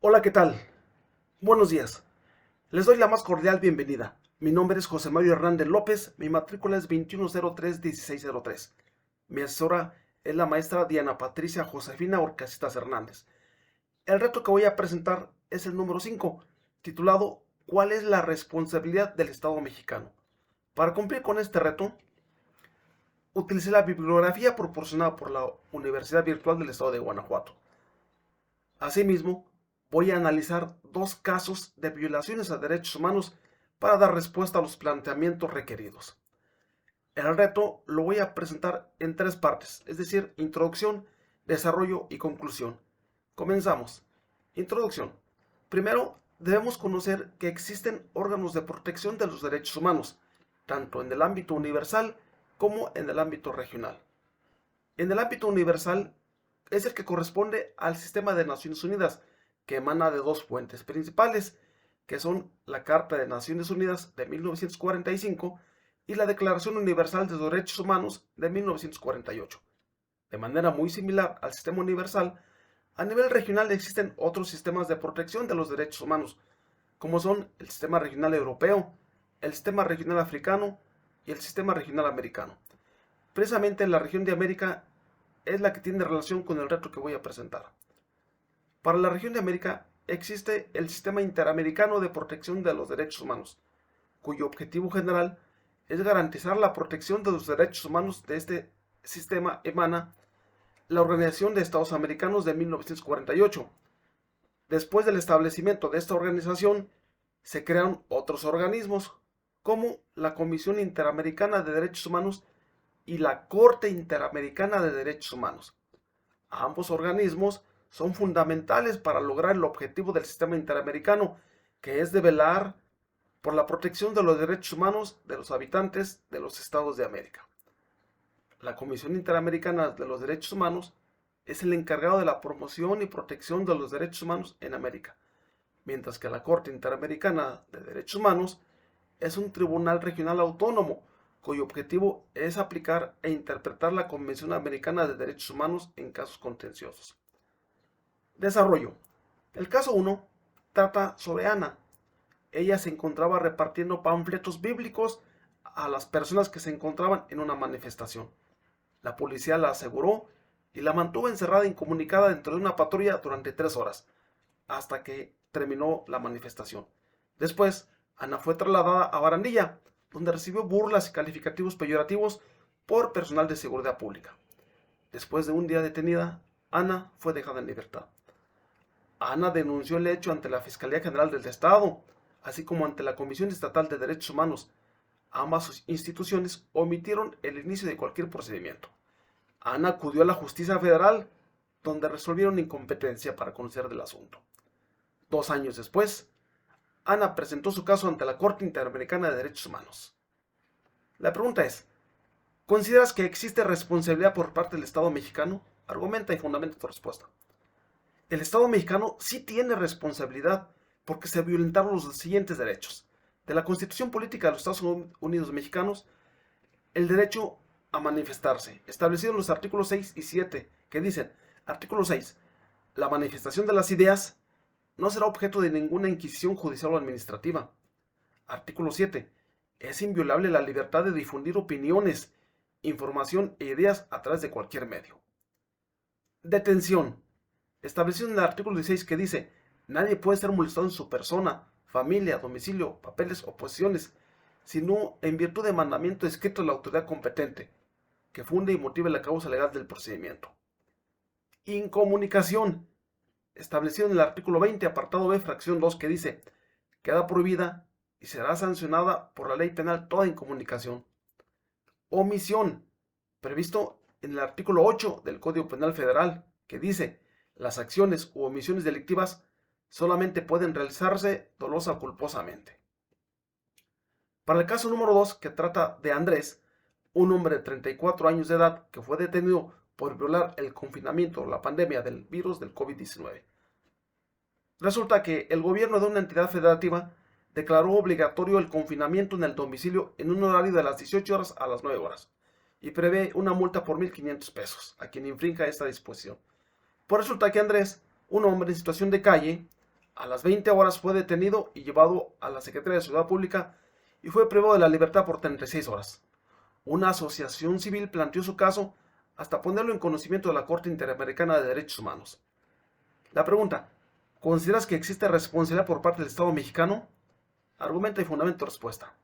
Hola, ¿qué tal? Buenos días. Les doy la más cordial bienvenida. Mi nombre es José Mario Hernández López, mi matrícula es 2103-1603. Mi asesora es la maestra Diana Patricia Josefina Orcasitas Hernández. El reto que voy a presentar es el número 5, titulado ¿Cuál es la responsabilidad del Estado mexicano? Para cumplir con este reto, utilicé la bibliografía proporcionada por la Universidad Virtual del Estado de Guanajuato. Asimismo, voy a analizar dos casos de violaciones a derechos humanos para dar respuesta a los planteamientos requeridos. El reto lo voy a presentar en tres partes, es decir, introducción, desarrollo y conclusión. Comenzamos. Introducción. Primero, debemos conocer que existen órganos de protección de los derechos humanos, tanto en el ámbito universal como en el ámbito regional. En el ámbito universal es el que corresponde al sistema de Naciones Unidas, que emana de dos fuentes principales, que son la Carta de Naciones Unidas de 1945 y la Declaración Universal de los Derechos Humanos de 1948. De manera muy similar al sistema universal, a nivel regional existen otros sistemas de protección de los derechos humanos, como son el sistema regional europeo, el sistema regional africano y el sistema regional americano. Precisamente la región de América es la que tiene relación con el reto que voy a presentar. Para la región de América existe el Sistema Interamericano de Protección de los Derechos Humanos, cuyo objetivo general es garantizar la protección de los derechos humanos. De este sistema emana la Organización de Estados Americanos de 1948. Después del establecimiento de esta organización, se crearon otros organismos, como la Comisión Interamericana de Derechos Humanos y la Corte Interamericana de Derechos Humanos. Ambos organismos son fundamentales para lograr el objetivo del sistema interamericano, que es de velar por la protección de los derechos humanos de los habitantes de los estados de América. La Comisión Interamericana de los Derechos Humanos es el encargado de la promoción y protección de los derechos humanos en América, mientras que la Corte Interamericana de Derechos Humanos es un tribunal regional autónomo cuyo objetivo es aplicar e interpretar la Convención Americana de Derechos Humanos en casos contenciosos. Desarrollo. El caso 1 trata sobre Ana. Ella se encontraba repartiendo panfletos bíblicos a las personas que se encontraban en una manifestación. La policía la aseguró y la mantuvo encerrada incomunicada dentro de una patrulla durante 3 horas, hasta que terminó la manifestación. Después, Ana fue trasladada a Barandilla, donde recibió burlas y calificativos peyorativos por personal de seguridad pública. Después de un día detenida, Ana fue dejada en libertad. Ana denunció el hecho ante la Fiscalía General del Estado, así como ante la Comisión Estatal de Derechos Humanos. Ambas instituciones omitieron el inicio de cualquier procedimiento. Ana acudió a la Justicia Federal, donde resolvieron incompetencia para conocer del asunto. 2 años después, Ana presentó su caso ante la Corte Interamericana de Derechos Humanos. La pregunta es, ¿consideras que existe responsabilidad por parte del Estado mexicano? Argumenta y fundamenta tu respuesta. El Estado mexicano sí tiene responsabilidad porque se violentaron los siguientes derechos. De la Constitución Política de los Estados Unidos Mexicanos, el derecho a manifestarse, establecido en los artículos 6 y 7, que dicen, artículo 6, la manifestación de las ideas no será objeto de ninguna inquisición judicial o administrativa. Artículo 7, es inviolable la libertad de difundir opiniones, información e ideas a través de cualquier medio. Detención, establecido en el artículo 16 que dice, nadie puede ser molestado en su persona, familia, domicilio, papeles o posesiones, sino en virtud de mandamiento escrito de la autoridad competente, que funde y motive la causa legal del procedimiento. Incomunicación, establecido en el artículo 20, apartado B, fracción 2, que dice, queda prohibida y será sancionada por la ley penal toda incomunicación. Omisión, previsto en el artículo 8 del Código Penal Federal, que dice, las acciones u omisiones delictivas solamente pueden realizarse dolosa o culposamente. Para el caso número 2, que trata de Andrés, un hombre de 34 años de edad que fue detenido por violar el confinamiento o la pandemia del virus del COVID-19. Resulta que el gobierno de una entidad federativa declaró obligatorio el confinamiento en el domicilio en un horario de las 18 horas a las 9 horas y prevé una multa por 1,500 pesos a quien infrinja esta disposición. Pues resulta que Andrés, un hombre en situación de calle, A las 20 horas fue detenido y llevado a la Secretaría de Seguridad Pública y fue privado de la libertad por 36 horas. Una asociación civil planteó su caso hasta ponerlo en conocimiento de la Corte Interamericana de Derechos Humanos. La pregunta: ¿consideras que existe responsabilidad por parte del Estado mexicano? Argumento y fundamento de respuesta.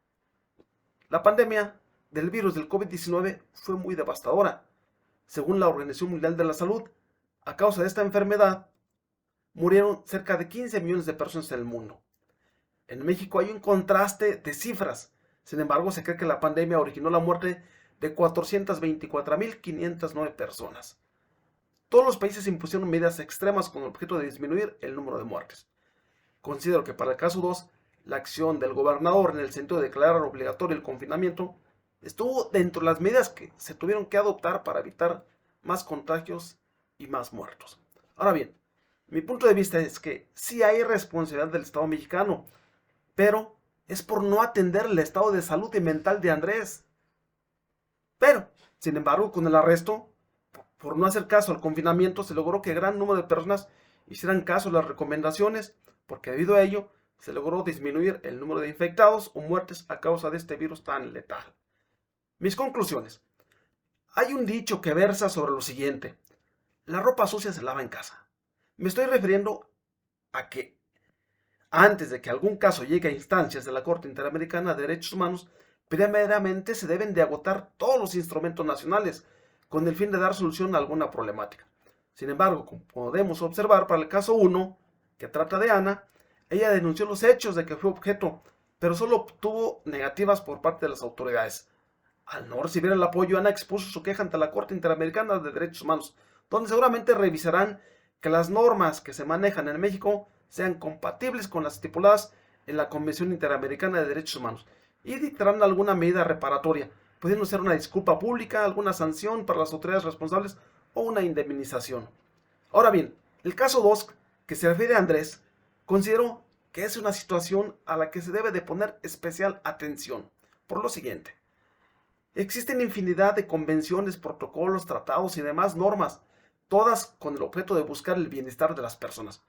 La pandemia del virus del COVID-19 fue muy devastadora. Según la Organización Mundial de la Salud, a causa de esta enfermedad, murieron cerca de 15 millones de personas en el mundo. En México hay un contraste de cifras. Sin embargo, se cree que la pandemia originó la muerte de 424.509 personas. Todos los países impusieron medidas extremas con el objeto de disminuir el número de muertes. Considero que para el caso 2, la acción del gobernador en el sentido de declarar obligatorio el confinamiento estuvo dentro de las medidas que se tuvieron que adoptar para evitar más contagios y más muertos. Ahora bien, mi punto de vista es que sí hay responsabilidad del Estado mexicano, pero es por no atender el estado de salud y mental de Andrés. Pero, sin embargo, con el arresto, por no hacer caso al confinamiento, se logró que gran número de personas hicieran caso a las recomendaciones, porque debido a ello se logró disminuir el número de infectados o muertes a causa de este virus tan letal. Mis conclusiones. Hay un dicho que versa sobre lo siguiente: la ropa sucia se lava en casa. Me estoy refiriendo a que antes de que algún caso llegue a instancias de la Corte Interamericana de Derechos Humanos, primeramente se deben de agotar todos los instrumentos nacionales con el fin de dar solución a alguna problemática. Sin embargo, como podemos observar para el caso 1, que trata de Ana, ella denunció los hechos de que fue objeto, pero solo obtuvo negativas por parte de las autoridades. Al no recibir el apoyo, Ana expuso su queja ante la Corte Interamericana de Derechos Humanos, donde seguramente revisarán que las normas que se manejan en México sean compatibles con las estipuladas en la Convención Interamericana de Derechos Humanos y dictarán alguna medida reparatoria, pudiendo ser una disculpa pública, alguna sanción para las autoridades responsables o una indemnización. Ahora bien, el caso 2, que se refiere a Andrés, considero que es una situación a la que se debe de poner especial atención, por lo siguiente. Existen infinidad de convenciones, protocolos, tratados y demás normas, todas con el objeto de buscar el bienestar de las personas.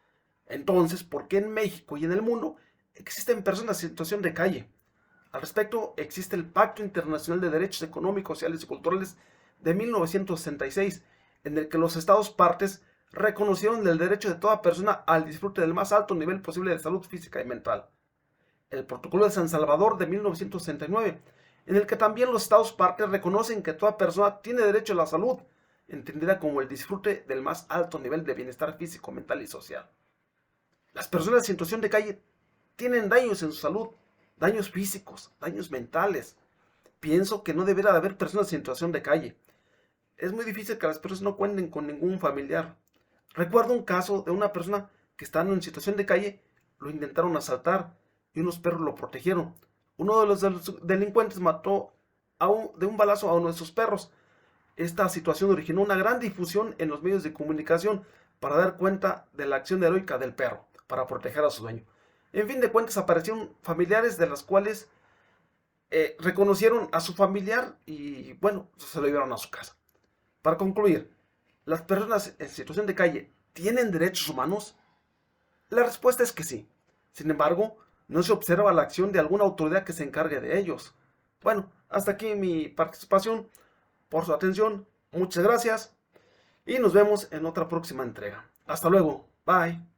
Entonces, ¿por qué en México y en el mundo existen personas en situación de calle? Al respecto, existe el Pacto Internacional de Derechos Económicos, Sociales y Culturales de 1966, en el que los Estados partes reconocieron el derecho de toda persona al disfrute del más alto nivel posible de salud física y mental. El Protocolo de San Salvador de 1969, en el que también los Estados partes reconocen que toda persona tiene derecho a la salud, entendida como el disfrute del más alto nivel de bienestar físico, mental y social. Las personas en situación de calle tienen daños en su salud, daños físicos, daños mentales. Pienso que no deberá de haber personas en situación de calle. Es muy difícil que las personas no cuenten con ningún familiar. Recuerdo un caso de una persona que estando en situación de calle lo intentaron asaltar y unos perros lo protegieron. Uno de los delincuentes mató de un balazo a uno de sus perros. Esta situación originó una gran difusión en los medios de comunicación para dar cuenta de la acción heroica del perro para proteger a su dueño. En fin de cuentas, aparecieron familiares de las cuales reconocieron a su familiar y bueno, se lo llevaron a su casa. Para concluir, ¿las personas en situación de calle tienen derechos humanos? La respuesta es que sí. Sin embargo, no se observa la acción de alguna autoridad que se encargue de ellos. Bueno, hasta aquí mi participación. Por su atención, muchas gracias y nos vemos en otra próxima entrega. Hasta luego, bye.